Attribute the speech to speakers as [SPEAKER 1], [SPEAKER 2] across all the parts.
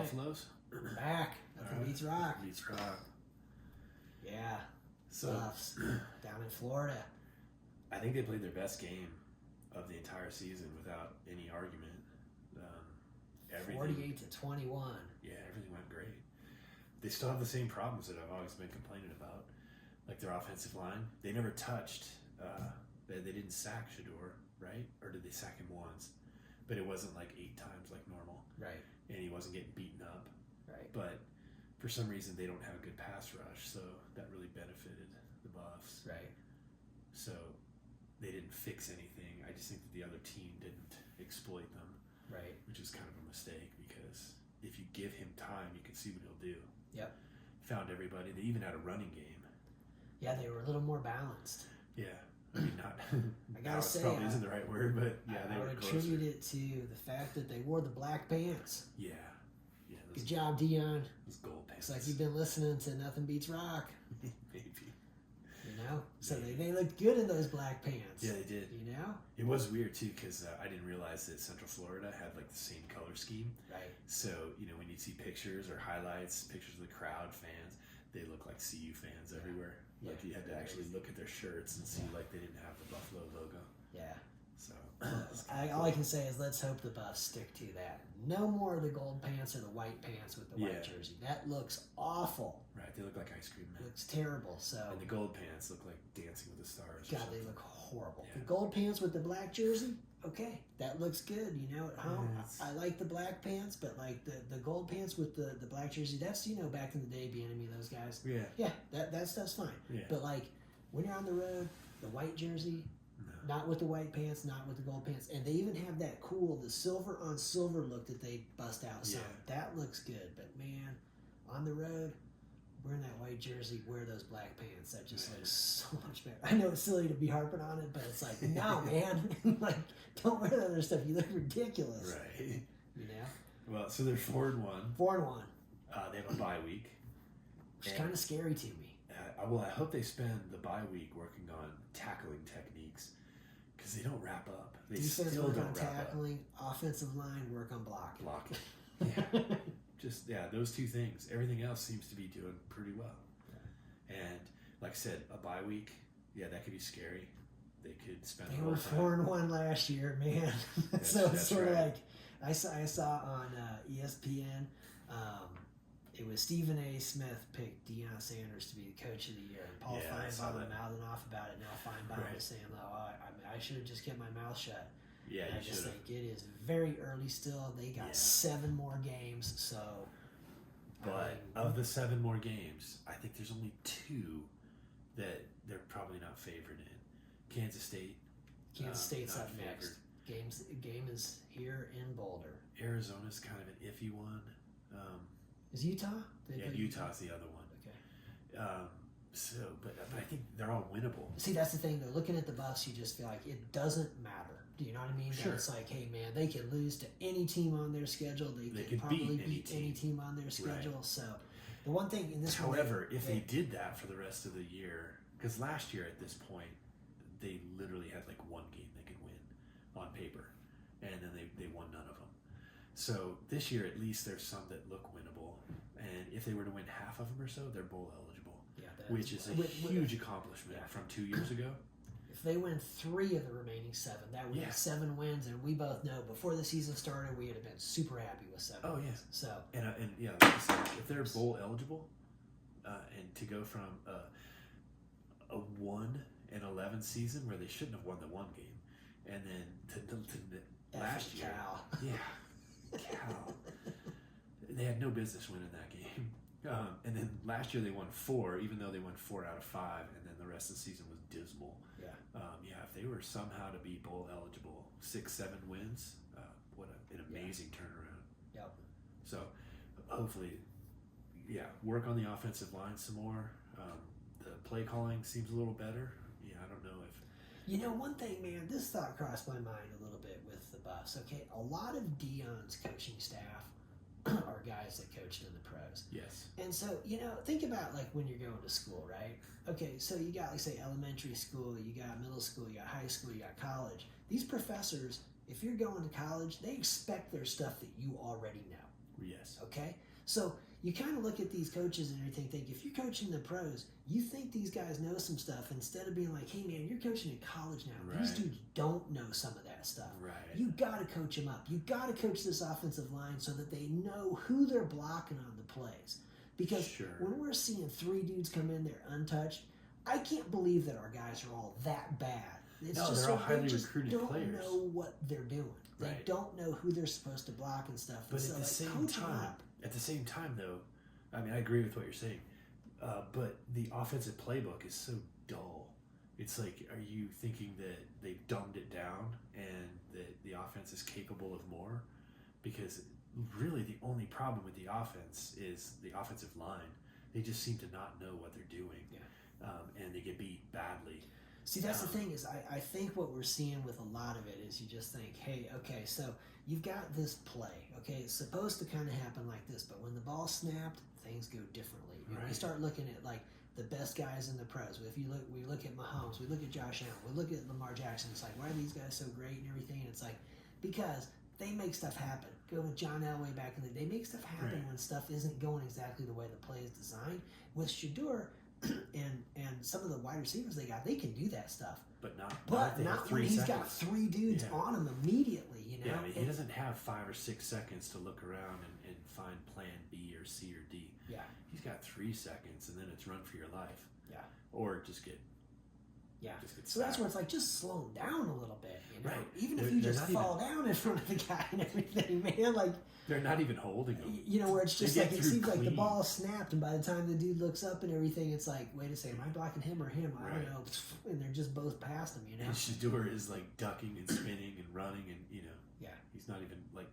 [SPEAKER 1] Buffaloes?
[SPEAKER 2] We're back. Nothing
[SPEAKER 1] All right.
[SPEAKER 2] beats rock.
[SPEAKER 1] Beats rock.
[SPEAKER 2] Yeah.
[SPEAKER 1] So
[SPEAKER 2] Buffs down in Florida.
[SPEAKER 1] I think they played their best game of the entire season without any argument. Everything,
[SPEAKER 2] 48-21.
[SPEAKER 1] Yeah, everything went great. They still have the same problems that I've always been complaining about, like their offensive line. They never touched. They didn't sack Shador, right? Or did they sack him once? But it wasn't like 8 times like normal.
[SPEAKER 2] Right.
[SPEAKER 1] And he wasn't getting beaten up.
[SPEAKER 2] Right.
[SPEAKER 1] But for some reason, they don't have a good pass rush, so that really benefited the Buffs.
[SPEAKER 2] Right.
[SPEAKER 1] So they didn't fix anything. I just think that the other team didn't exploit them.
[SPEAKER 2] Right.
[SPEAKER 1] Which is kind of a mistake because if you give him time, you can see what he'll do.
[SPEAKER 2] Yep.
[SPEAKER 1] Found everybody. They even had a running game.
[SPEAKER 2] Yeah, they were a little more balanced.
[SPEAKER 1] Yeah. I mean, not.
[SPEAKER 2] I gotta say,
[SPEAKER 1] probably isn't the right word, but yeah, they
[SPEAKER 2] I
[SPEAKER 1] were
[SPEAKER 2] would
[SPEAKER 1] closer.
[SPEAKER 2] attribute it to the fact that they wore the black pants.
[SPEAKER 1] Yeah. Yeah.
[SPEAKER 2] Good job, Dion.
[SPEAKER 1] Those gold pants.
[SPEAKER 2] It's like you've been listening to Nothing Beats Rock.
[SPEAKER 1] Maybe.
[SPEAKER 2] You know? So they looked good in those black pants.
[SPEAKER 1] Yeah, they did.
[SPEAKER 2] You know?
[SPEAKER 1] It was weird, too, because I didn't realize that Central Florida had, like, the same color scheme.
[SPEAKER 2] Right.
[SPEAKER 1] So, you know, when you see pictures or highlights, pictures of the crowd, fans, they look like CU fans everywhere. Like, you had to actually look at their shirts and see, like, they didn't have the Buffalo logo.
[SPEAKER 2] Yeah.
[SPEAKER 1] So,
[SPEAKER 2] all I can say is let's hope the Buffs stick to that. No more of the gold pants or the white pants with the white jersey. That looks awful.
[SPEAKER 1] Right, they look like ice cream men.
[SPEAKER 2] Looks terrible. So
[SPEAKER 1] And the gold pants look like Dancing with the Stars.
[SPEAKER 2] God, they look horrible.
[SPEAKER 1] Yeah.
[SPEAKER 2] The gold pants with the black jersey, okay, that looks good. You know, at home,
[SPEAKER 1] Yeah,
[SPEAKER 2] I like the black pants, but like the gold pants with the black jersey, that's, you know, back in the day, Bieniemy, those guys.
[SPEAKER 1] Yeah.
[SPEAKER 2] Yeah, that stuff's fine.
[SPEAKER 1] Yeah.
[SPEAKER 2] But like when you're on the road, the white jersey,
[SPEAKER 1] No.
[SPEAKER 2] not with the white pants, not with the gold pants, and they even have that the silver on silver look that they bust out some.
[SPEAKER 1] Yeah.
[SPEAKER 2] That looks good, but man, on the road, wearing that white jersey, wear those black pants. That just looks so much better. I know it's silly to be harping on it, but it's like, no, man, like don't wear that other stuff. You look ridiculous.
[SPEAKER 1] Right.
[SPEAKER 2] You know.
[SPEAKER 1] Well, so they're 4-1.
[SPEAKER 2] 4-1.
[SPEAKER 1] They have a bye week.
[SPEAKER 2] Which is kind of scary to me.
[SPEAKER 1] Well, I hope they spend the bye week working on tackling techniques because they don't wrap up. They
[SPEAKER 2] Defense
[SPEAKER 1] still
[SPEAKER 2] work
[SPEAKER 1] don't
[SPEAKER 2] on
[SPEAKER 1] wrap
[SPEAKER 2] tackling, offensive line work on blocking.
[SPEAKER 1] Blocking. Yeah. Those two things. Everything else seems to be doing pretty well. Yeah. And like I said, a bye week, yeah, that could be scary. They could spend.
[SPEAKER 2] They were 4-1 last year, man. So it's sort of like I saw on ESPN. It was Stephen A. Smith picked Deion Sanders to be the coach of the year, and Paul Feinbaum mouthing off about it. Now Feinbaum is saying, "Oh, I should have just kept my mouth shut."
[SPEAKER 1] Yeah,
[SPEAKER 2] I just think it is very early still. They got 7 more games, so.
[SPEAKER 1] But of the 7 more games, I think there's only 2 that they're probably not favored in. Kansas State.
[SPEAKER 2] Kansas State's
[SPEAKER 1] not
[SPEAKER 2] up next. Game is here in Boulder.
[SPEAKER 1] Arizona's kind of an iffy one.
[SPEAKER 2] Is Utah?
[SPEAKER 1] Utah's the other one.
[SPEAKER 2] Okay.
[SPEAKER 1] But I think they're all winnable.
[SPEAKER 2] See, that's the thing, though. Looking at the Buffs, you just feel like it doesn't matter. Do you know what I mean?
[SPEAKER 1] Sure.
[SPEAKER 2] It's like, hey, man, they can lose to any team on their schedule. They can probably beat any team on their schedule. Right. So, the one thing in this
[SPEAKER 1] However, if they did that for the rest of the year, because last year at this point, they literally had like 1 game they could win on paper, and then they won none of them. So this year, at least, there's some that look winnable, and if they were to win half of them or so, they're bowl eligible, which is a huge accomplishment from 2 years ago.
[SPEAKER 2] If they win 3 of the remaining 7, that would be 7 wins, and we both know before the season started, we would have been super happy with 7 wins. Yeah. So
[SPEAKER 1] and like I said, if they're bowl eligible, and to go from a 1-11 season where they shouldn't have won the 1 game, and then to last year, Cal, they had no business winning that game. And then last year they won 4, even though they won 4 out of 5, and then the rest of the season was dismal. If they were somehow to be bowl eligible, 6-7 wins, what an amazing turnaround.
[SPEAKER 2] Yep.
[SPEAKER 1] So hopefully, work on the offensive line some more. The play calling seems a little better. I don't know if.
[SPEAKER 2] You know, one thing, man, this thought crossed my mind a little bit with the Buffs. Okay, a lot of Deion's coaching staff are guys that coached in the pros.
[SPEAKER 1] Yes.
[SPEAKER 2] And so, you know, think about like when you're going to school, right? Okay, so you got, like, say, elementary school, you got middle school, you got high school, you got college. These professors, if you're going to college, they expect their stuff that you already know.
[SPEAKER 1] Yes.
[SPEAKER 2] Okay? So you kind of look at these coaches and everything, think if you're coaching the pros, you think these guys know some stuff instead of being like, hey man, you're coaching in college now. These
[SPEAKER 1] Right.
[SPEAKER 2] dudes don't know some of that stuff.
[SPEAKER 1] Right.
[SPEAKER 2] You got to coach them up. You got to coach this offensive line so that they know who they're blocking on the plays. Because
[SPEAKER 1] Sure.
[SPEAKER 2] when we're seeing 3 dudes come in there untouched, I can't believe that our guys are all that bad. It's
[SPEAKER 1] No,
[SPEAKER 2] just
[SPEAKER 1] they're all
[SPEAKER 2] they
[SPEAKER 1] highly
[SPEAKER 2] just
[SPEAKER 1] recruited
[SPEAKER 2] don't
[SPEAKER 1] players.
[SPEAKER 2] know what they're doing. They
[SPEAKER 1] Right.
[SPEAKER 2] don't know who they're supposed to block and stuff.
[SPEAKER 1] But
[SPEAKER 2] and so,
[SPEAKER 1] at the same
[SPEAKER 2] coach 'em
[SPEAKER 1] time,
[SPEAKER 2] up.
[SPEAKER 1] though, I mean, I agree with what you're saying, but the offensive playbook is so dull. It's like, are you thinking that they've dumbed it down and that the offense is capable of more? Because really, the only problem with the offense is the offensive line. They just seem to not know what they're doing, and they get beat badly.
[SPEAKER 2] See, that's the thing is, I think what we're seeing with a lot of it is you just think, hey, okay, so you've got this play, okay, it's supposed to kind of happen like this, but when the ball snapped, things go differently. You
[SPEAKER 1] Right.
[SPEAKER 2] start looking at like the best guys in the pros. If you look, we look at Mahomes, we look at Josh Allen, we look at Lamar Jackson. It's like, why are these guys so great and everything? And it's like because they make stuff happen. Go with John Elway back in the day. They make stuff happen
[SPEAKER 1] Right.
[SPEAKER 2] when stuff isn't going exactly the way the play is designed. With Shador and some of the wide receivers they got, they can do that stuff.
[SPEAKER 1] But not
[SPEAKER 2] But
[SPEAKER 1] if they have
[SPEAKER 2] not
[SPEAKER 1] 3
[SPEAKER 2] when he's
[SPEAKER 1] seconds.
[SPEAKER 2] got 3 dudes
[SPEAKER 1] Yeah.
[SPEAKER 2] on him immediately, you know?
[SPEAKER 1] Yeah, I mean, he
[SPEAKER 2] And-
[SPEAKER 1] doesn't have 5 or 6 seconds to look around and find plan B or C or D.
[SPEAKER 2] Yeah.
[SPEAKER 1] He's got 3 seconds, and then it's run for your life.
[SPEAKER 2] Yeah.
[SPEAKER 1] Or just get
[SPEAKER 2] So that's where it's like, just slow him down a little bit, you know?
[SPEAKER 1] Right.
[SPEAKER 2] Even if
[SPEAKER 1] They're-
[SPEAKER 2] you
[SPEAKER 1] they're
[SPEAKER 2] just
[SPEAKER 1] not
[SPEAKER 2] fall down in front of the guy and everything, man, like,
[SPEAKER 1] They're not even holding him.
[SPEAKER 2] you know, where it's
[SPEAKER 1] They
[SPEAKER 2] just
[SPEAKER 1] get
[SPEAKER 2] like, it
[SPEAKER 1] through
[SPEAKER 2] seems like the
[SPEAKER 1] clean.
[SPEAKER 2] ball snapped, and by the time the dude looks up and everything, it's like, wait a second, am I blocking him or him? I
[SPEAKER 1] Right.
[SPEAKER 2] don't know. And they're just both past him, you know?
[SPEAKER 1] And Shador is like ducking and spinning and running, and
[SPEAKER 2] Yeah.
[SPEAKER 1] he's not even like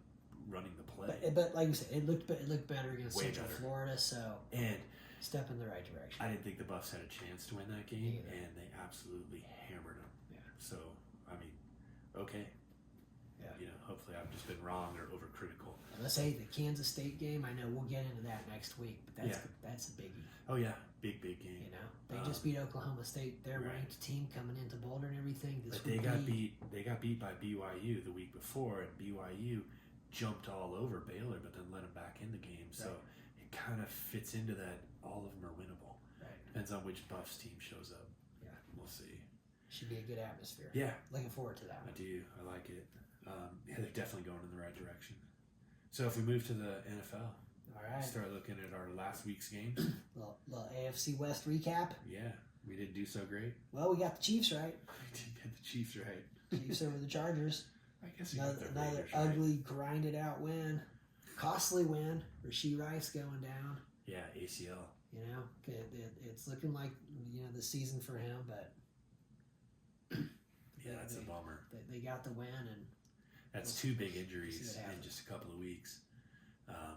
[SPEAKER 1] running the play.
[SPEAKER 2] But like you said, it looked better against
[SPEAKER 1] Way
[SPEAKER 2] Central
[SPEAKER 1] better.
[SPEAKER 2] Florida, so
[SPEAKER 1] And
[SPEAKER 2] step in the right direction.
[SPEAKER 1] I didn't think the Buffs had a chance to win that game,
[SPEAKER 2] Me either.
[SPEAKER 1] and they absolutely hammered them.
[SPEAKER 2] Yeah.
[SPEAKER 1] So, I mean, okay.
[SPEAKER 2] Yeah.
[SPEAKER 1] Hopefully I've just been wrong or overcritical.
[SPEAKER 2] And let's say the Kansas State game. I know we'll get into that next week, but that's a biggie.
[SPEAKER 1] Oh yeah, big game.
[SPEAKER 2] You know, they just beat Oklahoma State, their
[SPEAKER 1] Right.
[SPEAKER 2] ranked team coming into Boulder and everything. This
[SPEAKER 1] But they
[SPEAKER 2] would
[SPEAKER 1] got
[SPEAKER 2] be-
[SPEAKER 1] beat. They got beat by BYU the week before, and BYU jumped all over Baylor, but then let them back in the game. So
[SPEAKER 2] Right.
[SPEAKER 1] it kind of fits into that. All of them are winnable.
[SPEAKER 2] Right.
[SPEAKER 1] Depends on which Buffs team shows up.
[SPEAKER 2] Yeah.
[SPEAKER 1] We'll see.
[SPEAKER 2] Should be a good atmosphere.
[SPEAKER 1] Yeah,
[SPEAKER 2] Looking forward to that
[SPEAKER 1] I
[SPEAKER 2] one.
[SPEAKER 1] do. I like it. Yeah, they're definitely going in the right direction. So if we move to the NFL,
[SPEAKER 2] All right.
[SPEAKER 1] start looking at our last week's games.
[SPEAKER 2] Little AFC West recap.
[SPEAKER 1] Yeah, we didn't do so great.
[SPEAKER 2] Well, we got the Chiefs right.
[SPEAKER 1] We did get the Chiefs right.
[SPEAKER 2] Chiefs over the Chargers.
[SPEAKER 1] I guess we got the
[SPEAKER 2] Another
[SPEAKER 1] Raiders right.
[SPEAKER 2] ugly, grinded out win. Costly win. Rasheed Rice going down.
[SPEAKER 1] Yeah, ACL.
[SPEAKER 2] You know, it's looking like, the season for him, but
[SPEAKER 1] Yeah, that's a bummer.
[SPEAKER 2] they got the win, and
[SPEAKER 1] That's 2 big
[SPEAKER 2] see
[SPEAKER 1] injuries
[SPEAKER 2] what
[SPEAKER 1] in
[SPEAKER 2] happens.
[SPEAKER 1] just a couple of weeks.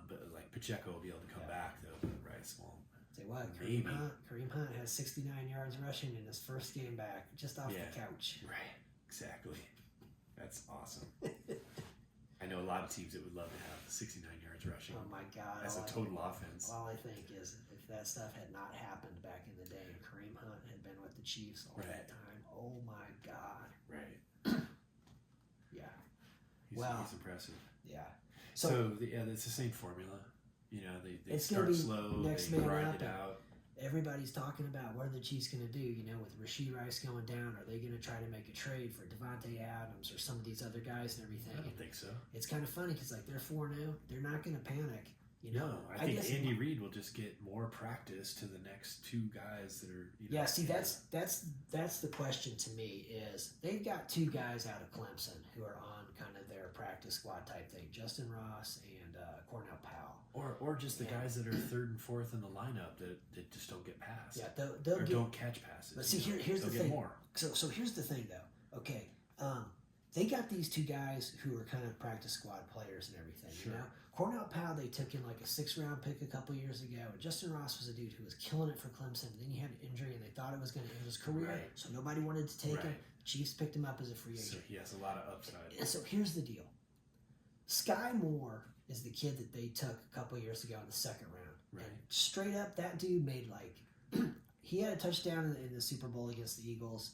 [SPEAKER 1] But like Pacheco will be able to come back though, but Rice won't.
[SPEAKER 2] say what?
[SPEAKER 1] Maybe.
[SPEAKER 2] Kareem Hunt has 69 yards rushing in his first game back, just off
[SPEAKER 1] Yeah.
[SPEAKER 2] the couch.
[SPEAKER 1] Right. Exactly. That's awesome. I know a lot of teams that would love to have 69 yards rushing
[SPEAKER 2] Oh my God!
[SPEAKER 1] as a total offense.
[SPEAKER 2] All I think is if that stuff had not happened back in the day, and Kareem Hunt had been with the Chiefs all
[SPEAKER 1] Right.
[SPEAKER 2] that time, oh my God!
[SPEAKER 1] Right.
[SPEAKER 2] Yeah,
[SPEAKER 1] He's impressive.
[SPEAKER 2] yeah.
[SPEAKER 1] So it's the same formula. They
[SPEAKER 2] It's gonna
[SPEAKER 1] start
[SPEAKER 2] be
[SPEAKER 1] slow,
[SPEAKER 2] next
[SPEAKER 1] they
[SPEAKER 2] man
[SPEAKER 1] grind
[SPEAKER 2] up
[SPEAKER 1] it
[SPEAKER 2] and-
[SPEAKER 1] out.
[SPEAKER 2] Everybody's talking about what are the Chiefs going to do, with Rasheed Rice going down. Are they going to try to make a trade for Devontae Adams or some of these other guys and everything?
[SPEAKER 1] I don't think so.
[SPEAKER 2] It's kind of funny because they're 4-0. They're not going to panic.
[SPEAKER 1] No, I think
[SPEAKER 2] guess-
[SPEAKER 1] Andy Reid will just get more practice to the next 2 guys that are.
[SPEAKER 2] Yeah, see, that's the question to me is they've got 2 guys out of Clemson who are on kind of their practice squad type thing, Justin Ross and Cornell Powell.
[SPEAKER 1] Or just the
[SPEAKER 2] Yeah.
[SPEAKER 1] guys that are 3rd and 4th in the lineup that just don't get passed.
[SPEAKER 2] Yeah, they'll
[SPEAKER 1] or
[SPEAKER 2] get.
[SPEAKER 1] don't catch passes.
[SPEAKER 2] But see, here's
[SPEAKER 1] they'll
[SPEAKER 2] the
[SPEAKER 1] get
[SPEAKER 2] thing.
[SPEAKER 1] more.
[SPEAKER 2] So here's the thing though. Okay, they got these 2 guys who are kind of practice squad players and everything.
[SPEAKER 1] Sure.
[SPEAKER 2] Cornell Powell they took in like a 6th-round pick a couple years ago. And Justin Ross was a dude who was killing it for Clemson. Then he had an injury and they thought it was going to end his career,
[SPEAKER 1] Right.
[SPEAKER 2] so nobody wanted to take him.
[SPEAKER 1] Right.
[SPEAKER 2] Chiefs picked him up as a free agent.
[SPEAKER 1] So he has a lot of upside.
[SPEAKER 2] And so here's the deal. Sky Moore is the kid that they took a couple years ago in the 2nd round.
[SPEAKER 1] Right.
[SPEAKER 2] And straight up, that dude made he had a touchdown in the Super Bowl against the Eagles.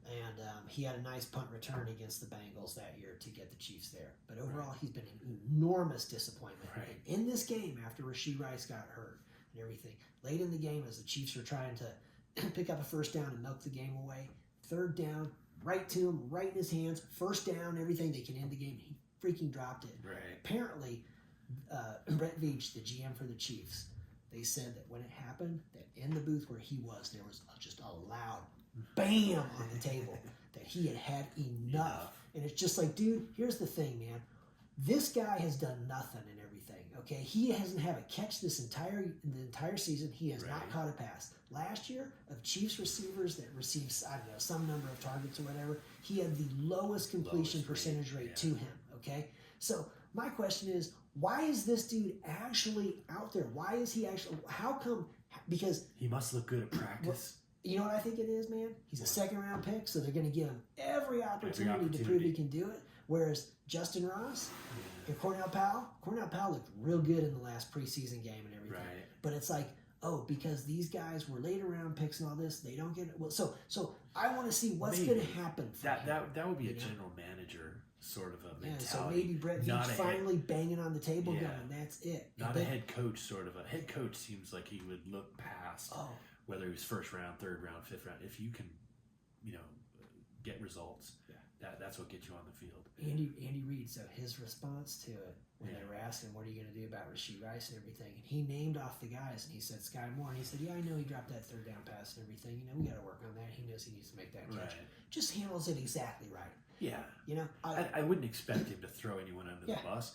[SPEAKER 2] And he had a nice punt return against the Bengals that year to get the Chiefs there. But overall, he's been an enormous disappointment.
[SPEAKER 1] Right.
[SPEAKER 2] And in this game, after Rashee Rice got hurt and everything, late in the game, as the Chiefs were trying to pick up a first down and milk the game away, third down, right to him, right in his hands, first down, everything, they can end the game. He freaking dropped it.
[SPEAKER 1] Right.
[SPEAKER 2] Apparently, Brett Veach, the GM for the Chiefs, they said that when it happened, that in the booth where he was, there was just a loud bam on the table, that he had had enough. And it's just like, dude, here's the thing, man. This guy has done nothing and everything, okay? He hasn't had a catch the entire season. He has not caught a pass. Last year, of Chiefs receivers that received, I don't know, some number of targets or whatever, he had the lowest completion percentage rate to him, okay? So my question is, why is this dude actually out there? Why is he actually, how come, because
[SPEAKER 1] he must look good at practice.
[SPEAKER 2] You know what I think it is, man? He's a second-round pick, so they're going to give him every opportunity to prove he can do it. Whereas Justin Ross and Cornell Powell looked real good in the last preseason game and everything.
[SPEAKER 1] Right.
[SPEAKER 2] But it's like, oh, because these guys were later-round picks and all this, they don't get it. Well, so I want to see what's going to happen for him.
[SPEAKER 1] That would be a general manager sort of a mentality.
[SPEAKER 2] So maybe Brett Veach finally banging on the table going, that's it.
[SPEAKER 1] Not a head coach sort of. A head coach seems like he would look past whether he was first round, third round, fifth round. If you can, get results, that's what gets you on the field.
[SPEAKER 2] Andy Reid, so his response to it when they were asking, what are you going to do about Rashee Rice and everything, and he named off the guys, and he said Sky Moore, and he said, yeah, I know he dropped that third down pass and everything. We got to work on that. He knows he needs to make that catch.
[SPEAKER 1] Right.
[SPEAKER 2] Just handles it exactly right.
[SPEAKER 1] Yeah.
[SPEAKER 2] I
[SPEAKER 1] wouldn't expect him to throw anyone under the bus.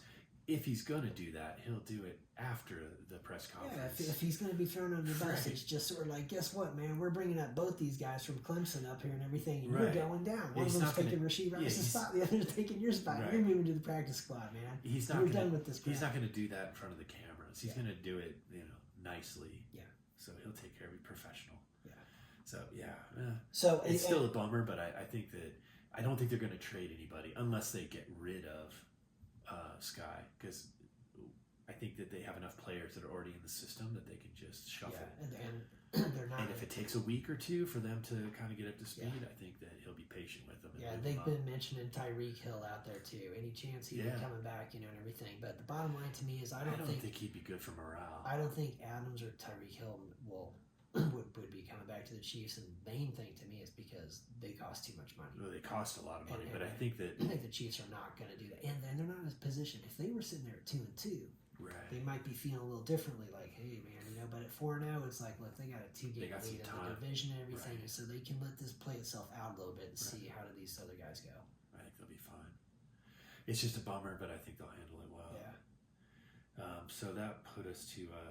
[SPEAKER 1] If he's going to do that, he'll do it after the press conference.
[SPEAKER 2] Yeah, if he's going to be thrown under the bus, it's just sort of like, guess what, man? We're bringing up both these guys from Clemson up here and everything, and you're going down. One of them's taking Rashee Rice's spot, the other's taking your spot. You're moving to the practice squad, man. We're done with this crap.
[SPEAKER 1] He's not going to do that in front of the cameras. He's going to do it, nicely.
[SPEAKER 2] Yeah.
[SPEAKER 1] So he'll take care of it professional.
[SPEAKER 2] Yeah.
[SPEAKER 1] So,
[SPEAKER 2] So
[SPEAKER 1] it's still a bummer, but I don't think they're going to trade anybody unless they get rid of Sky, because I think that they have enough players that are already in the system that they can just shuffle.
[SPEAKER 2] Yeah, and they're not.
[SPEAKER 1] And if it takes a week or two for them to kind of get up to speed, I think that he'll be patient with them. And
[SPEAKER 2] they've been mentioning Tyreek Hill out there too. Any chance he'd be coming back, and everything. But the bottom line to me is, I don't think
[SPEAKER 1] he'd be good for morale.
[SPEAKER 2] I don't think Adams or Tyreek Hill would be coming back to the Chiefs, and the main thing to me is because they cost too much money.
[SPEAKER 1] Well, they cost a lot of money, but I think the
[SPEAKER 2] Chiefs are not going to do that, and then they're not in a position. If they were sitting there at 2-2, they might be feeling a little differently, like, hey man, But at 4-0, it's like, look, they got a 2-game lead in the division and everything, so they can let this play itself out a little bit and see how do these other guys go.
[SPEAKER 1] I think they'll be fine. It's just a bummer, but I think they'll handle it well.
[SPEAKER 2] Yeah.
[SPEAKER 1] So that put us to the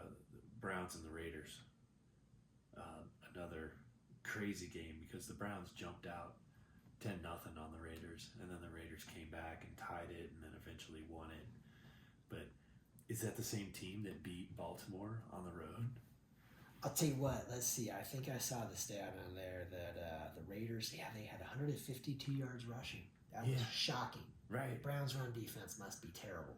[SPEAKER 1] Browns and the Raiders. Another crazy game because the Browns jumped out 10-0 on the Raiders, and then the Raiders came back and tied it and then eventually won it. But is that the same team that beat Baltimore on the road?
[SPEAKER 2] I'll tell you what, let's see. I think I saw the stat on there that the Raiders, they had 152 yards rushing. That was shocking.
[SPEAKER 1] Right.
[SPEAKER 2] The Browns' run defense must be terrible.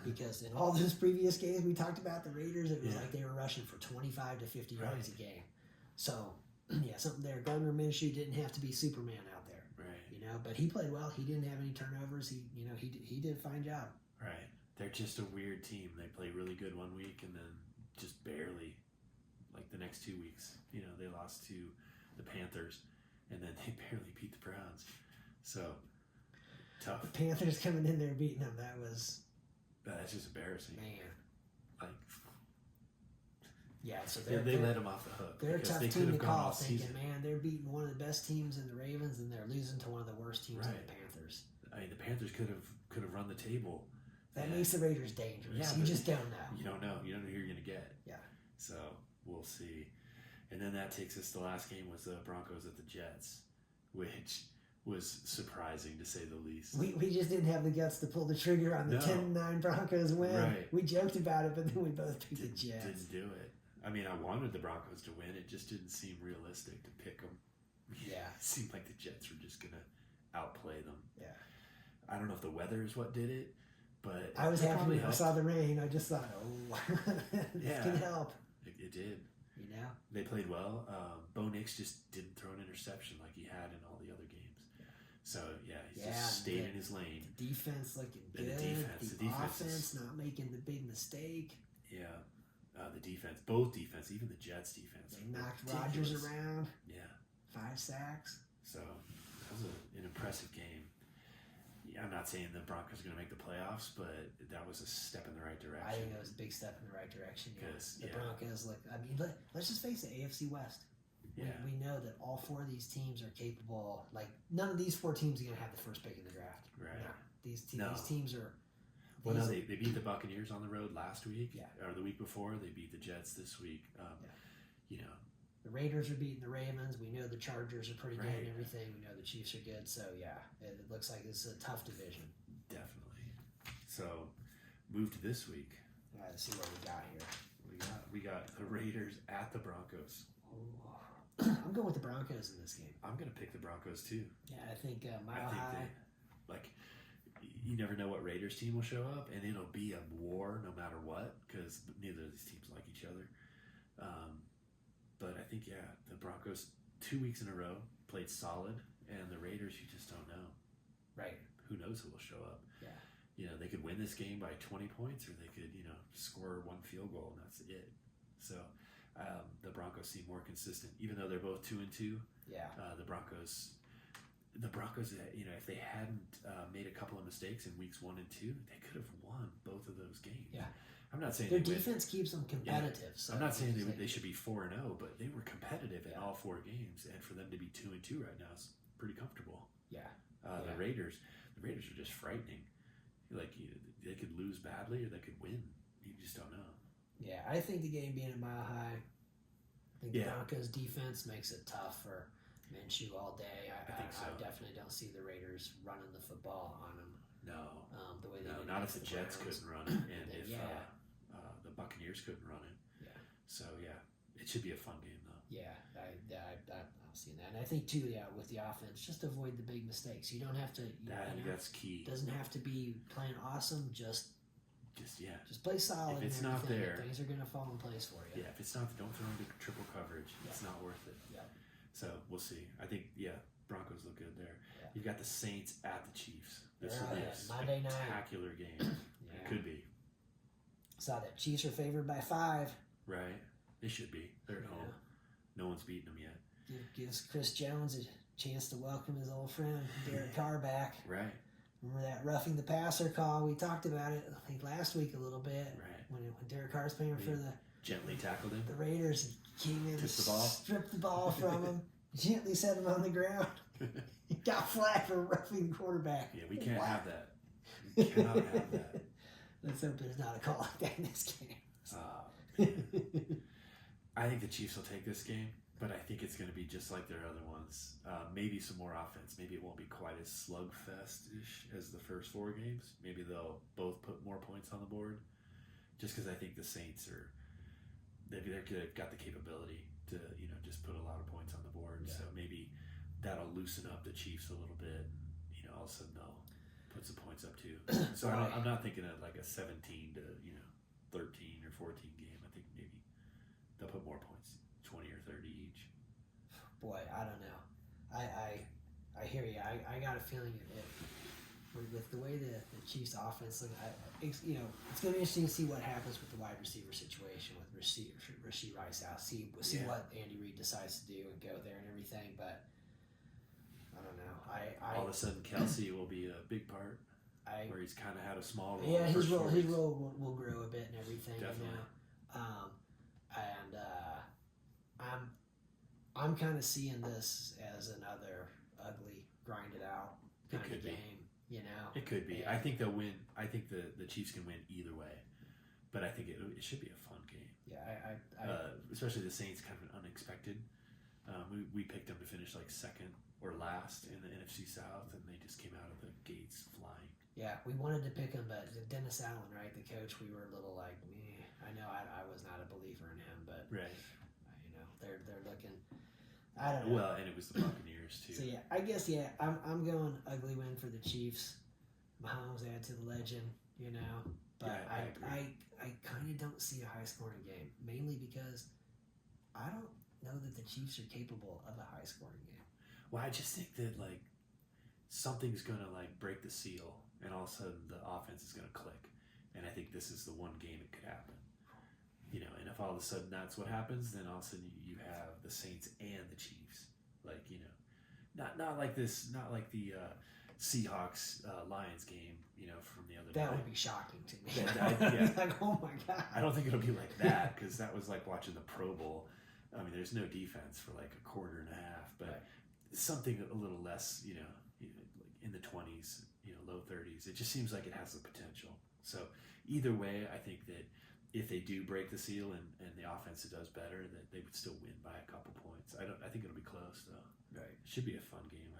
[SPEAKER 2] Because in all those previous games we talked about, the Raiders, it was like they were rushing for 25 to 50 yards a game. So, something there. Gardner Minshew didn't have to be Superman out there.
[SPEAKER 1] Right.
[SPEAKER 2] But he played well. He didn't have any turnovers. He did a fine job.
[SPEAKER 1] Right. They're just a weird team. They play really good one week and then just barely, like the next 2 weeks. They lost to the Panthers and then they barely beat the Browns. So, tough.
[SPEAKER 2] The Panthers coming in there beating them,
[SPEAKER 1] that's just embarrassing.
[SPEAKER 2] Man.
[SPEAKER 1] Like,
[SPEAKER 2] yeah, so
[SPEAKER 1] they let them off the hook.
[SPEAKER 2] They're a tough team to call, thinking, man, they're beating one of the best teams in the Ravens, and they're losing to one of the worst teams in the Panthers.
[SPEAKER 1] I mean, the Panthers could have run the table.
[SPEAKER 2] That makes the Raiders dangerous. Yeah, you just don't know.
[SPEAKER 1] You don't know. You don't know who you're going to get.
[SPEAKER 2] Yeah.
[SPEAKER 1] So we'll see. And then that takes us. The last game was the Broncos at the Jets, which was surprising to say the least.
[SPEAKER 2] We just didn't have the guts to pull the trigger on the 10-9 Broncos win.
[SPEAKER 1] Right.
[SPEAKER 2] We joked about it, but then we both picked the Jets.
[SPEAKER 1] Didn't do it. I mean, I wanted the Broncos to win. It just didn't seem realistic to pick them.
[SPEAKER 2] Yeah.
[SPEAKER 1] It seemed like the Jets were just going to outplay them.
[SPEAKER 2] Yeah.
[SPEAKER 1] I don't know if the weather is what did it, but
[SPEAKER 2] I was happy when I saw the rain. I just thought, it's going to help.
[SPEAKER 1] It did.
[SPEAKER 2] You know,
[SPEAKER 1] they played well. Bo Nix just didn't throw an interception like he had in all the other games. So yeah, he just stayed in his lane.
[SPEAKER 2] The defense looking good. The offense not making the big mistake.
[SPEAKER 1] Yeah, the defense, both defense, even the Jets defense.
[SPEAKER 2] They knocked Rodgers around.
[SPEAKER 1] Yeah,
[SPEAKER 2] 5 sacks.
[SPEAKER 1] So that was an impressive game. Yeah, I'm not saying the Broncos are going to make the playoffs, but that was a step in the right direction.
[SPEAKER 2] I think it was a big step in the right direction.
[SPEAKER 1] Because
[SPEAKER 2] the Broncos look. I mean, let's just face it. AFC West.
[SPEAKER 1] Yeah.
[SPEAKER 2] We know that all 4 of these teams are capable. Like none of these 4 teams are going to have the first pick in the draft.
[SPEAKER 1] Right.
[SPEAKER 2] No. These teams are.
[SPEAKER 1] Well, no, they beat the Buccaneers on the road last week,
[SPEAKER 2] yeah.
[SPEAKER 1] or the week before. They beat the Jets this week. You know,
[SPEAKER 2] the Raiders are beating the Ravens. We know the Chargers are pretty good and everything. We know the Chiefs are good. So yeah, it looks like it's a tough division.
[SPEAKER 1] Definitely. So, move to this week.
[SPEAKER 2] All right, let's see what we got here.
[SPEAKER 1] We got the Raiders at the Broncos.
[SPEAKER 2] I'm going with the Broncos in this game.
[SPEAKER 1] I'm going to pick the Broncos too.
[SPEAKER 2] Yeah, I think Mile High.
[SPEAKER 1] You never know what Raiders team will show up, and it'll be a war no matter what, because neither of these teams like each other. But I think, the Broncos 2 weeks in a row played solid, and the Raiders, you just don't know.
[SPEAKER 2] Right.
[SPEAKER 1] Who knows who will show up?
[SPEAKER 2] Yeah.
[SPEAKER 1] You know, they could win this game by 20 points, or they could, score 1 field goal, and that's it. So the Broncos seem more consistent, even though they're both 2-2.
[SPEAKER 2] Yeah.
[SPEAKER 1] The Broncos, if they hadn't made a couple of mistakes in weeks 1 and 2, they could have won both of those games.
[SPEAKER 2] Yeah.
[SPEAKER 1] I'm not saying
[SPEAKER 2] their defense keeps them competitive.
[SPEAKER 1] Yeah. So I'm not saying they should be 4-0, but they were competitive in all 4 games, and for them to be 2-2 right now is pretty comfortable.
[SPEAKER 2] Yeah.
[SPEAKER 1] The Raiders are just frightening. Like they could lose badly or they could win. You just don't know.
[SPEAKER 2] Yeah, I think the game being a Mile High, I think the Broncos defense makes it tough for Minshew all day. I think so. I definitely don't see the Raiders running the football on them.
[SPEAKER 1] No.
[SPEAKER 2] The way they did
[SPEAKER 1] not if the Jets
[SPEAKER 2] Browns.
[SPEAKER 1] couldn't run it, and if the Buccaneers couldn't run it.
[SPEAKER 2] Yeah. So
[SPEAKER 1] it should be a fun game though.
[SPEAKER 2] Yeah, I'm seeing that, and I think too, with the offense, just avoid the big mistakes. You don't have to.
[SPEAKER 1] That's key.
[SPEAKER 2] Doesn't have to be playing awesome. Just play solid.
[SPEAKER 1] If it's
[SPEAKER 2] and
[SPEAKER 1] not there,
[SPEAKER 2] things are gonna fall in place for you.
[SPEAKER 1] Yeah, if it's not, don't throw into triple coverage. Yeah. It's not worth it.
[SPEAKER 2] Yeah.
[SPEAKER 1] So we'll see. I think Broncos look good there.
[SPEAKER 2] Yeah.
[SPEAKER 1] You've got the Saints at the Chiefs. This will be a
[SPEAKER 2] Monday night.
[SPEAKER 1] Spectacular game. It could be.
[SPEAKER 2] Saw that Chiefs are favored by 5.
[SPEAKER 1] Right. They should be. They're at home. No one's beaten them yet.
[SPEAKER 2] Gives Chris Jones a chance to welcome his old friend Derek Carr back.
[SPEAKER 1] Right.
[SPEAKER 2] Remember that roughing the passer call? We talked about it, I think, last week a little bit.
[SPEAKER 1] Right.
[SPEAKER 2] When Derek Carr's playing for the
[SPEAKER 1] gently tackled him.
[SPEAKER 2] The Raiders, he came in,
[SPEAKER 1] took the ball,
[SPEAKER 2] stripped the ball from him, gently set him on the ground. He got flagged for roughing the quarterback.
[SPEAKER 1] Yeah, we can't have that. We cannot have that.
[SPEAKER 2] Let's hope there's not a call like that in this game.
[SPEAKER 1] I think the Chiefs will take this game, but I think it's going to be just like their other ones. Maybe some more offense. Maybe it won't be quite as slugfest-ish as the first 4 games. Maybe they'll both put more points on the board. Just because I think the Saints they've got the capability to just put a lot of points on the board. Yeah. So maybe that'll loosen up the Chiefs a little bit. All of a sudden they'll put some points up too. So I'm not thinking of like a 17 to 13 or 14 game. I think maybe they'll put more points, 20 or 30 each.
[SPEAKER 2] Boy, I don't know. I hear you. I got a feeling with the way the Chiefs offense look, it's going to be interesting to see what happens with the wide receiver situation with Rashee Rice out. See what Andy Reid decides to do and go there and everything. But I don't know.
[SPEAKER 1] All of a sudden, Kelsey will be a big part. Where he's kind of had a small role.
[SPEAKER 2] Yeah, his role will grow a bit and everything.
[SPEAKER 1] Definitely.
[SPEAKER 2] I'm kind of seeing this as another ugly, grinded out kind of game.
[SPEAKER 1] It could be. I think they'll win. I think the Chiefs can win either way, but I think it should be a fun game.
[SPEAKER 2] Yeah,
[SPEAKER 1] especially the Saints, kind of unexpected. We picked them to finish like second or last in the NFC South, and they just came out of the gates flying. Yeah,
[SPEAKER 2] we wanted to pick him, but Dennis Allen, right, the coach, we were a little like, meh. I know I was not a believer in him, but
[SPEAKER 1] right.
[SPEAKER 2] They're looking. I don't know.
[SPEAKER 1] Well, and it was the Buccaneers too.
[SPEAKER 2] So I guess I'm going ugly win for the Chiefs. Mahomes add to the legend, but I kind of don't see a high scoring game, mainly because I don't know that the Chiefs are capable of a high-scoring game.
[SPEAKER 1] Well, I just think that like something's gonna like break the seal, and all of a sudden the offense is gonna click. And I think this is the one game it could happen. You know, and if all of a sudden that's what happens, then all of a sudden you have the Saints and the Chiefs. Like, you know, not like this, not like the Seahawks Lions game, you know, from the other
[SPEAKER 2] That
[SPEAKER 1] night.
[SPEAKER 2] would be shocking to me.
[SPEAKER 1] Yeah.
[SPEAKER 2] Like, oh my god.
[SPEAKER 1] I don't think it'll be like that because that was like watching the Pro Bowl. I mean, there's no defense for like a quarter and a half, but
[SPEAKER 2] Right.
[SPEAKER 1] something a little less, you know, like in the 20s, you know, low 30s. It just seems like it has the potential. So either way, I think that if they do break the seal and the offense does better, that they would still win by a couple points. I think it'll be close though.
[SPEAKER 2] Right.
[SPEAKER 1] It should be a fun game.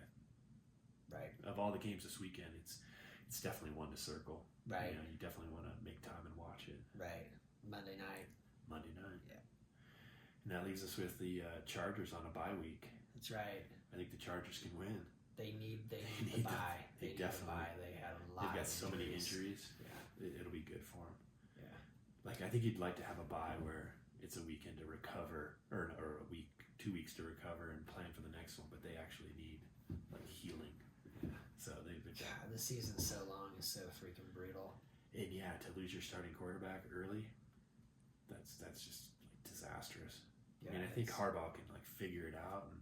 [SPEAKER 2] Right.
[SPEAKER 1] Of all the games this weekend, it's definitely one to circle.
[SPEAKER 2] Right.
[SPEAKER 1] You know, you definitely want to make time and watch it.
[SPEAKER 2] Right. Monday night.
[SPEAKER 1] Monday night.
[SPEAKER 2] Yeah.
[SPEAKER 1] And that leaves us with the Chargers on a bye week.
[SPEAKER 2] That's right.
[SPEAKER 1] I think the Chargers can win.
[SPEAKER 2] They need the
[SPEAKER 1] need the-
[SPEAKER 2] bye.
[SPEAKER 1] they
[SPEAKER 2] need the
[SPEAKER 1] definitely-
[SPEAKER 2] bye. They had a lot.
[SPEAKER 1] They've got
[SPEAKER 2] of
[SPEAKER 1] so many injuries.
[SPEAKER 2] Yeah.
[SPEAKER 1] It'll be good for them.
[SPEAKER 2] Yeah.
[SPEAKER 1] Like, I think you'd like to have a bye where it's a weekend to recover, or a week, 2 weeks to recover and plan for the next one, but they actually need like healing. So they've got,
[SPEAKER 2] God, the season's so long and so freaking brutal.
[SPEAKER 1] and yeah, to lose your starting quarterback early, that's just like disastrous.
[SPEAKER 2] Yeah,
[SPEAKER 1] I mean, I think
[SPEAKER 2] it's-
[SPEAKER 1] Harbaugh can like figure it out, and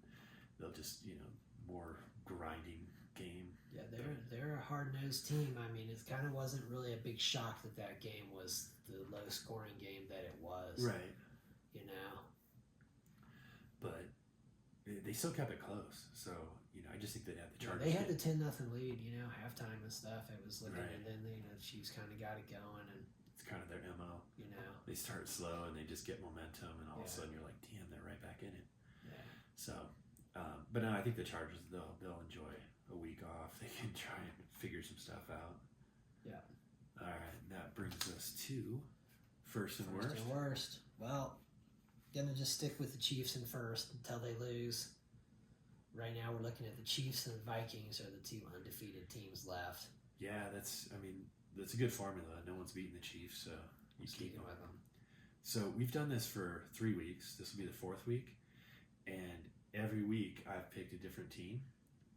[SPEAKER 1] they'll just, you know, more grinding game.
[SPEAKER 2] Yeah, they're a hard-nosed team. I mean, it kind of wasn't really a big shock that game was the low-scoring game that it was.
[SPEAKER 1] Right.
[SPEAKER 2] You know.
[SPEAKER 1] But they still kept it close. So, you know, I just think that the
[SPEAKER 2] Yeah,
[SPEAKER 1] Chargers.
[SPEAKER 2] they had the 10-0 lead. You know, halftime and stuff. It was looking,
[SPEAKER 1] Right.
[SPEAKER 2] and then the Chiefs kind of got it going, and
[SPEAKER 1] It's kind of their MO.
[SPEAKER 2] you know.
[SPEAKER 1] They start slow and they just get momentum, and all of a
[SPEAKER 2] Yeah.
[SPEAKER 1] sudden you're like, damn, they're right back in it.
[SPEAKER 2] Yeah.
[SPEAKER 1] So, but no, I think the Chargers they'll enjoy a week off. They can try and figure some stuff out.
[SPEAKER 2] Yeah.
[SPEAKER 1] All right, and that brings us to first and
[SPEAKER 2] First
[SPEAKER 1] worst.
[SPEAKER 2] and worst. Well, gonna just stick with the Chiefs in first until they lose. Right now, we're looking at the Chiefs and the Vikings are the two undefeated teams left.
[SPEAKER 1] Yeah, that's a good formula. No one's beating the Chiefs, so you keep
[SPEAKER 2] Sticking
[SPEAKER 1] them.
[SPEAKER 2] with them.
[SPEAKER 1] So we've done this for 3 weeks. This will be the 4th week, and every week I've picked a different team,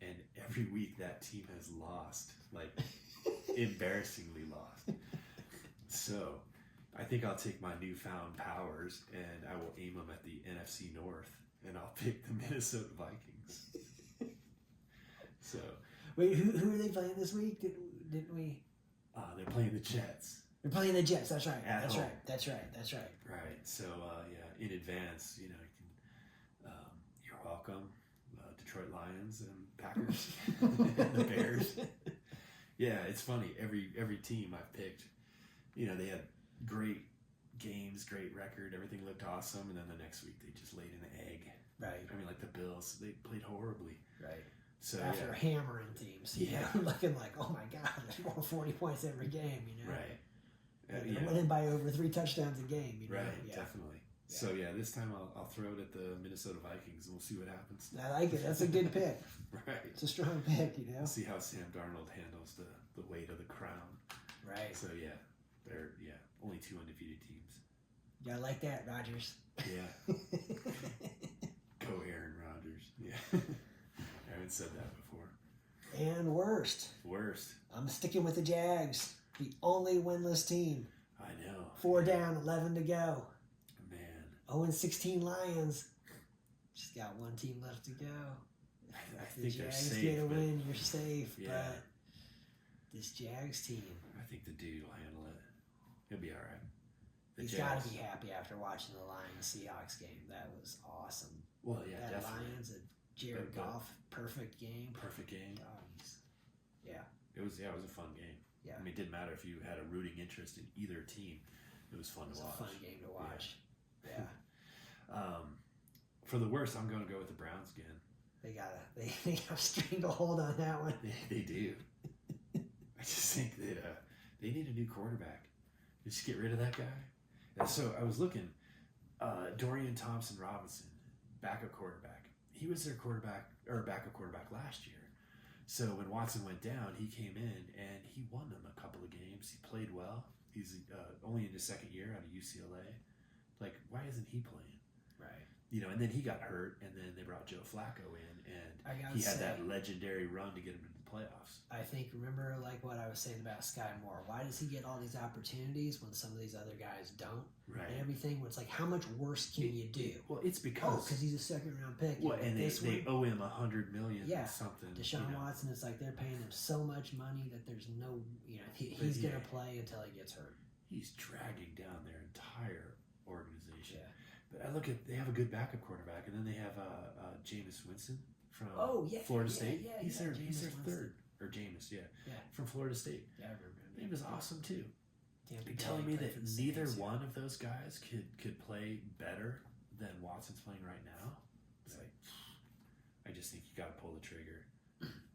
[SPEAKER 1] and every week that team has lost, like embarrassingly lost. So I think I'll take my newfound powers and I will aim them at the NFC North, and I'll pick the Minnesota Vikings. So
[SPEAKER 2] Wait, who are they playing this week? Didn't we?
[SPEAKER 1] they're playing the Jets.
[SPEAKER 2] They're playing the Jets. That's right.
[SPEAKER 1] At
[SPEAKER 2] That's
[SPEAKER 1] home.
[SPEAKER 2] right. That's right. That's right.
[SPEAKER 1] Right. So yeah, in advance, you know, you can. You're welcome, Detroit Lions and Packers, and the Bears. Yeah, it's funny. Every team I've picked, you know, they had great games, great record, everything looked awesome, and then the next week they just laid an egg.
[SPEAKER 2] Right.
[SPEAKER 1] I mean, like the Bills, they played horribly.
[SPEAKER 2] Right.
[SPEAKER 1] So
[SPEAKER 2] After
[SPEAKER 1] yeah,
[SPEAKER 2] hammering teams.
[SPEAKER 1] Yeah.
[SPEAKER 2] Looking like, oh my God, there's more 40 points every game, you know?
[SPEAKER 1] right.
[SPEAKER 2] They're
[SPEAKER 1] Yeah.
[SPEAKER 2] winning by over 3 touchdowns a game, you know?
[SPEAKER 1] Right,
[SPEAKER 2] Yeah.
[SPEAKER 1] definitely.
[SPEAKER 2] Yeah.
[SPEAKER 1] So yeah, this time I'll throw it at the Minnesota Vikings, and we'll see what happens.
[SPEAKER 2] I like it. That's a good pick.
[SPEAKER 1] Right.
[SPEAKER 2] It's a strong pick, you know?
[SPEAKER 1] We'll see how Sam Darnold handles the weight of the crown.
[SPEAKER 2] Right.
[SPEAKER 1] So yeah, they're only 2 undefeated teams.
[SPEAKER 2] Yeah, I like that, Rodgers.
[SPEAKER 1] Yeah, go Aaron Rodgers. Yeah, I haven't said that before.
[SPEAKER 2] And worst.
[SPEAKER 1] Worst.
[SPEAKER 2] I'm sticking with the Jags. The only winless team.
[SPEAKER 1] I know.
[SPEAKER 2] 4 down, 11 to go.
[SPEAKER 1] Man,
[SPEAKER 2] 0-16 Lions. Just got one team left to go.
[SPEAKER 1] I
[SPEAKER 2] If the
[SPEAKER 1] think they're
[SPEAKER 2] Jags
[SPEAKER 1] safe.
[SPEAKER 2] get a
[SPEAKER 1] but
[SPEAKER 2] win, you're safe.
[SPEAKER 1] Yeah.
[SPEAKER 2] But this Jags team,
[SPEAKER 1] I think the dude will handle it. He'll be all right. The
[SPEAKER 2] he's got
[SPEAKER 1] Jags-
[SPEAKER 2] to be happy after watching the Lions Seahawks game. That was awesome.
[SPEAKER 1] Well, yeah,
[SPEAKER 2] that
[SPEAKER 1] definitely.
[SPEAKER 2] Lions, Jared
[SPEAKER 1] But-
[SPEAKER 2] Goff, perfect game.
[SPEAKER 1] Perfect game.
[SPEAKER 2] Oh, yeah.
[SPEAKER 1] It was a fun game.
[SPEAKER 2] Yeah.
[SPEAKER 1] I mean, it didn't matter if you had a rooting interest in either team. It was fun
[SPEAKER 2] It was
[SPEAKER 1] to
[SPEAKER 2] a
[SPEAKER 1] watch.
[SPEAKER 2] fun game to watch. Yeah.
[SPEAKER 1] For the worst, I'm going to go with the Browns again.
[SPEAKER 2] They got a stranglehold on that one.
[SPEAKER 1] They do. I just think that they need a new quarterback. Just get rid of that guy. And so I was looking, Dorian Thompson Robinson, backup quarterback. He was their backup quarterback last year. So when Watson went down, he came in and he won them a couple of games. He played well. He's only in his second year out of UCLA. Like, why isn't he playing?
[SPEAKER 2] Right.
[SPEAKER 1] and then he got hurt, and then they brought Joe Flacco in,
[SPEAKER 2] I
[SPEAKER 1] and
[SPEAKER 2] gotta
[SPEAKER 1] he had
[SPEAKER 2] say,
[SPEAKER 1] that legendary run to get him into the playoffs.
[SPEAKER 2] I think, remember like what I was saying about Sky Moore? Why does he get all these opportunities when some of these other guys don't?
[SPEAKER 1] Right.
[SPEAKER 2] And everything, where it's like, how much worse can you do?
[SPEAKER 1] Well, it's because
[SPEAKER 2] he's a second-round pick.
[SPEAKER 1] Well, and
[SPEAKER 2] this
[SPEAKER 1] they owe him $100 million
[SPEAKER 2] Yeah.
[SPEAKER 1] or something.
[SPEAKER 2] Deshaun Watson, it's like they're paying him so much money that there's no, he's going to play until he gets hurt.
[SPEAKER 1] He's dragging down their entire organization.
[SPEAKER 2] Yeah.
[SPEAKER 1] But I look at, they have a good backup quarterback, and then they have Jameis Winston from Florida State. He's their third, or Jameis, from Florida State.
[SPEAKER 2] Yeah, I remember him.
[SPEAKER 1] He was awesome too.
[SPEAKER 2] Tampa
[SPEAKER 1] You're
[SPEAKER 2] Bay
[SPEAKER 1] telling me
[SPEAKER 2] played
[SPEAKER 1] that
[SPEAKER 2] for the
[SPEAKER 1] neither
[SPEAKER 2] Saints,
[SPEAKER 1] one of those guys could play better than Watson's playing right now? It's like, I just think you got to pull the trigger,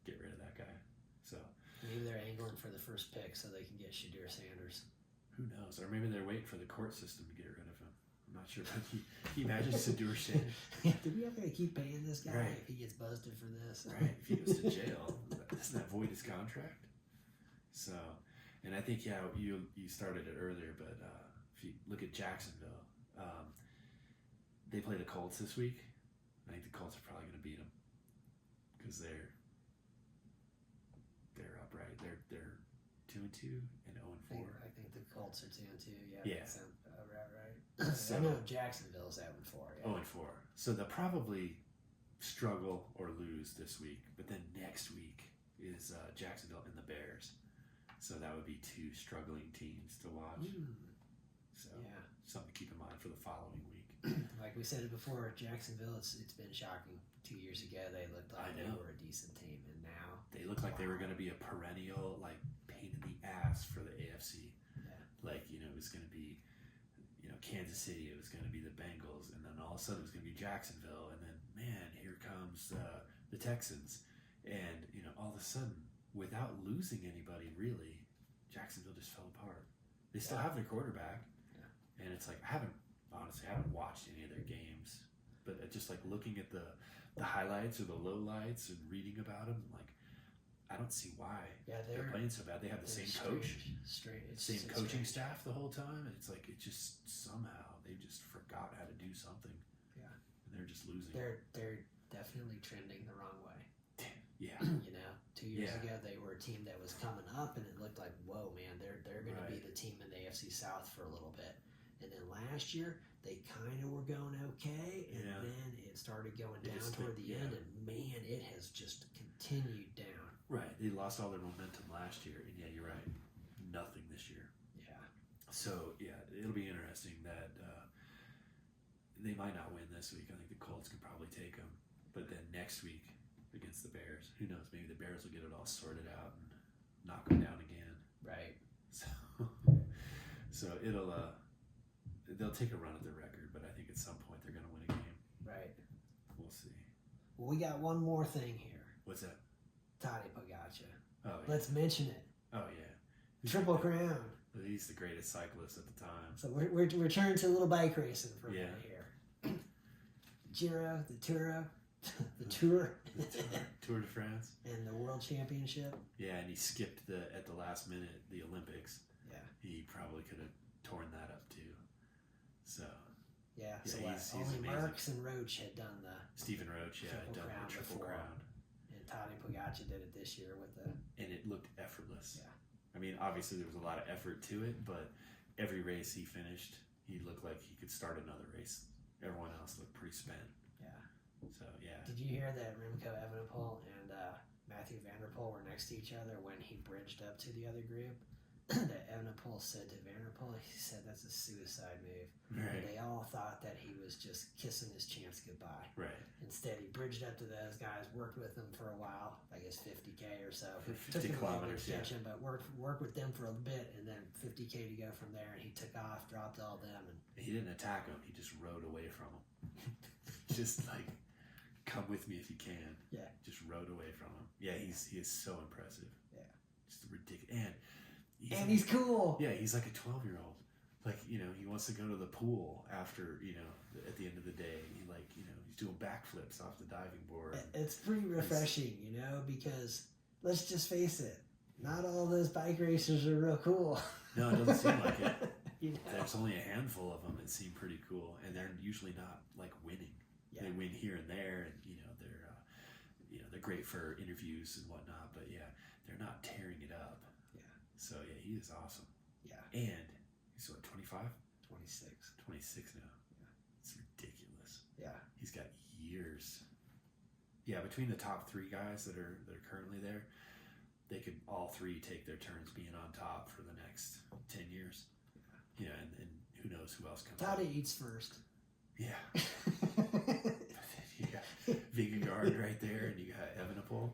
[SPEAKER 1] get rid of that guy. So
[SPEAKER 2] maybe they're angling for the first pick so they can get Shadur Sanders.
[SPEAKER 1] who knows? Or maybe they're waiting for the court system to get rid of him. I'm not sure, but can you imagine Shadur Sanders?
[SPEAKER 2] Do we have to keep paying this guy
[SPEAKER 1] Right.
[SPEAKER 2] if he gets busted for this?
[SPEAKER 1] Right, if he goes to jail, doesn't that void his contract? So, and I think, you started it earlier, but if you look at Jacksonville, they play the Colts this week. I think the Colts are probably going to beat them because they're upright. They're 2-2 and 0-4.
[SPEAKER 2] I think the Colts are 2-2.
[SPEAKER 1] Yeah.
[SPEAKER 2] That sounds about right.
[SPEAKER 1] So-
[SPEAKER 2] I know Jacksonville's 7-4. Yeah.
[SPEAKER 1] 0-4. So they'll probably struggle or lose this week, but then next week is Jacksonville and the Bears. So that would be two struggling teams to watch. So
[SPEAKER 2] Yeah.
[SPEAKER 1] something to keep in mind for the following week.
[SPEAKER 2] Like we said it before, Jacksonville, it's been shocking. 2 years ago, they looked like they
[SPEAKER 1] know.
[SPEAKER 2] were a decent team, and now
[SPEAKER 1] They looked like they were going to be a perennial pain in the ass for the AFC.
[SPEAKER 2] Yeah.
[SPEAKER 1] It was going to be Kansas City, it was going to be the Bengals, and then all of a sudden it was going to be Jacksonville, and then man, here comes the Texans, and all of a sudden, without losing anybody really, Jacksonville just fell apart. They still have their quarterback, and it's like I haven't watched any of their games, but just looking at the highlights or the lowlights and reading about them, I don't see why they're playing so bad. They have the same coach, same coaching staff the whole time, and it's like it just somehow they just forgot how to do something.
[SPEAKER 2] Yeah,
[SPEAKER 1] and they're just losing.
[SPEAKER 2] They're definitely trending the wrong way.
[SPEAKER 1] Yeah,
[SPEAKER 2] 2 years ago they were a team that was coming up, and it looked like, whoa, man, they're going to be the team in the AFC South for a little bit. And then last year they kind of were going okay, and then it started going down toward the end, and man, it has just continued down.
[SPEAKER 1] Right, they lost all their momentum last year, and you're right, nothing this year.
[SPEAKER 2] Yeah.
[SPEAKER 1] So it'll be interesting that they might not win this week. I think the Colts can probably take them, but then next week against the Bears, who knows? Maybe the Bears will get it all sorted out and knock them down again.
[SPEAKER 2] Right.
[SPEAKER 1] So it'll they'll take a run at their record, but I think at some point they're going to win a game.
[SPEAKER 2] Right.
[SPEAKER 1] We'll see.
[SPEAKER 2] Well, we got one more thing here.
[SPEAKER 1] What's that?
[SPEAKER 2] Toddy Pogacar.
[SPEAKER 1] Oh, yeah.
[SPEAKER 2] Let's mention it.
[SPEAKER 1] Oh, yeah.
[SPEAKER 2] Triple Crown.
[SPEAKER 1] He's the greatest cyclist at the time.
[SPEAKER 2] So we're turning to a little bike racing for a minute here. Giro, the Tour, the Tour,
[SPEAKER 1] Tour de France,
[SPEAKER 2] and the World Championship.
[SPEAKER 1] Yeah, and he skipped at the last minute the Olympics.
[SPEAKER 2] Yeah,
[SPEAKER 1] he probably could have torn that up too. So
[SPEAKER 2] so
[SPEAKER 1] he's
[SPEAKER 2] only
[SPEAKER 1] amazing.
[SPEAKER 2] Marks and Roach had done the
[SPEAKER 1] Stephen Roach, had done the Triple Crown,
[SPEAKER 2] and Tadej Pogacar did it this year with the,
[SPEAKER 1] and it looked effortless.
[SPEAKER 2] Yeah,
[SPEAKER 1] I mean, obviously there was a lot of effort to it, but every race he finished, he looked like he could start another race. Everyone else looked pretty spent.
[SPEAKER 2] Yeah.
[SPEAKER 1] So yeah.
[SPEAKER 2] Did you hear that Remco Evenepoel and Matthew Van Der Poel were next to each other when he bridged up to the other group? That Evenepoel said to Van Der Poel, he said that's a suicide move.
[SPEAKER 1] Right.
[SPEAKER 2] And they all thought that he was just kissing his chance goodbye.
[SPEAKER 1] Right.
[SPEAKER 2] Instead, he bridged up to those guys, worked with them for a while, I guess 50K or so.
[SPEAKER 1] For
[SPEAKER 2] Took
[SPEAKER 1] 50
[SPEAKER 2] him a little
[SPEAKER 1] kilometers,
[SPEAKER 2] bit of attention, but worked with them for a bit, and then 50K to go from there. And he took off, dropped all them, and
[SPEAKER 1] he didn't attack him. He just rode away from him. Just come with me if you can.
[SPEAKER 2] Yeah.
[SPEAKER 1] Just rode away from him. Yeah, he is so impressive.
[SPEAKER 2] Yeah.
[SPEAKER 1] Just ridiculous.
[SPEAKER 2] And he's cool.
[SPEAKER 1] Yeah, he's like a 12-year-old. He wants to go to the pool after, at the end of the day. He's doing backflips off the diving board.
[SPEAKER 2] It's pretty refreshing, because let's just face it, not all those bike racers are real cool.
[SPEAKER 1] No, it doesn't seem like it. There's only a handful of them that seem pretty cool, and they're usually not winning.
[SPEAKER 2] Yeah.
[SPEAKER 1] They win here and there, and they're great for interviews and whatnot. But yeah, they're not tearing it up.
[SPEAKER 2] Yeah.
[SPEAKER 1] So yeah, he is awesome.
[SPEAKER 2] Yeah.
[SPEAKER 1] And he's what, 25?
[SPEAKER 2] 26.
[SPEAKER 1] 26 now.
[SPEAKER 2] Yeah.
[SPEAKER 1] It's ridiculous.
[SPEAKER 2] Yeah.
[SPEAKER 1] He's got years. Yeah, between the top 3 guys that are currently there, they could all 3 take their turns being on top for the next 10 years. Yeah, and who knows who else comes.
[SPEAKER 2] Toddy eats first.
[SPEAKER 1] Yeah. You got Vingegaard right there, and you got Evenepoel,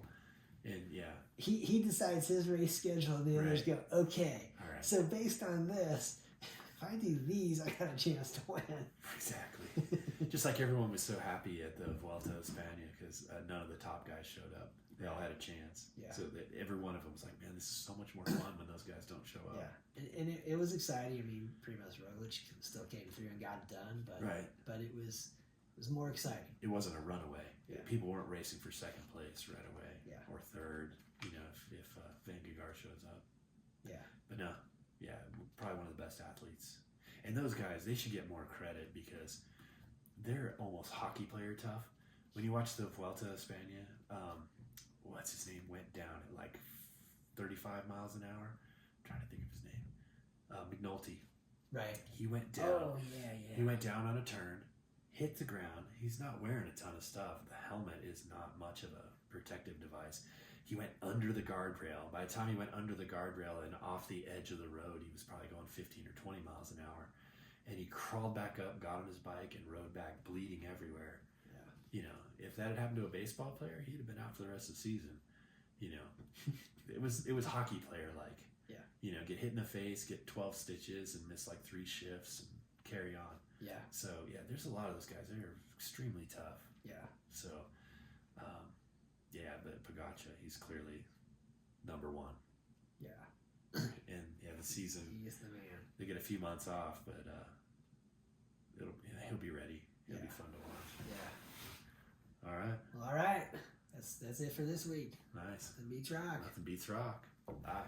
[SPEAKER 1] and yeah.
[SPEAKER 2] He decides his race schedule, and the others go, okay.
[SPEAKER 1] All right.
[SPEAKER 2] So based on this, if I do these, I got a chance to win.
[SPEAKER 1] Exactly. Just like everyone was so happy at the Vuelta a España because none of the top guys showed up. They all had a chance.
[SPEAKER 2] Yeah.
[SPEAKER 1] So that every one of them was like, man, this is so much more fun when those guys don't show up.
[SPEAKER 2] Yeah. And it was exciting. I mean, Primoz Roglic still came through and got it done, but
[SPEAKER 1] Right.
[SPEAKER 2] but it was more exciting.
[SPEAKER 1] It wasn't a runaway.
[SPEAKER 2] Yeah.
[SPEAKER 1] People weren't racing for second place right away.
[SPEAKER 2] Yeah.
[SPEAKER 1] Or third, if Vingegaard shows up.
[SPEAKER 2] Yeah.
[SPEAKER 1] But no, yeah, probably one of the best athletes. And those guys, they should get more credit because they're almost hockey player tough. When you watch the Vuelta a España, what's his name, went down at like 35 miles an hour. I'm trying to think of his name. McNulty.
[SPEAKER 2] Right.
[SPEAKER 1] He went down.
[SPEAKER 2] Oh, yeah.
[SPEAKER 1] He went down on a turn, hit the ground. He's not wearing a ton of stuff. The helmet is not much of a protective device. He went under the guardrail. By the time he went under the guardrail and off the edge of the road, he was probably going 15 or 20 miles an hour. And he crawled back up, got on his bike, and rode back, bleeding everywhere.
[SPEAKER 2] Yeah.
[SPEAKER 1] If that had happened to a baseball player, he'd have been out for the rest of the season. It was hockey player like.
[SPEAKER 2] Yeah.
[SPEAKER 1] Get hit in the face, get 12 stitches, and miss like 3 shifts, and carry on.
[SPEAKER 2] Yeah.
[SPEAKER 1] So yeah, there's a lot of those guys. They're extremely tough.
[SPEAKER 2] Yeah.
[SPEAKER 1] So, but Pogačar, he's clearly number 1.
[SPEAKER 2] Yeah.
[SPEAKER 1] And yeah, the season,
[SPEAKER 2] He is the man.
[SPEAKER 1] they get a few months off, but he'll be ready. It'll be
[SPEAKER 2] Yeah.
[SPEAKER 1] fun to watch.
[SPEAKER 2] Yeah.
[SPEAKER 1] All right,
[SPEAKER 2] Well, all right. That's it for this week.
[SPEAKER 1] nice.
[SPEAKER 2] The Beach Rock.
[SPEAKER 1] Nothing beats rock. Bye.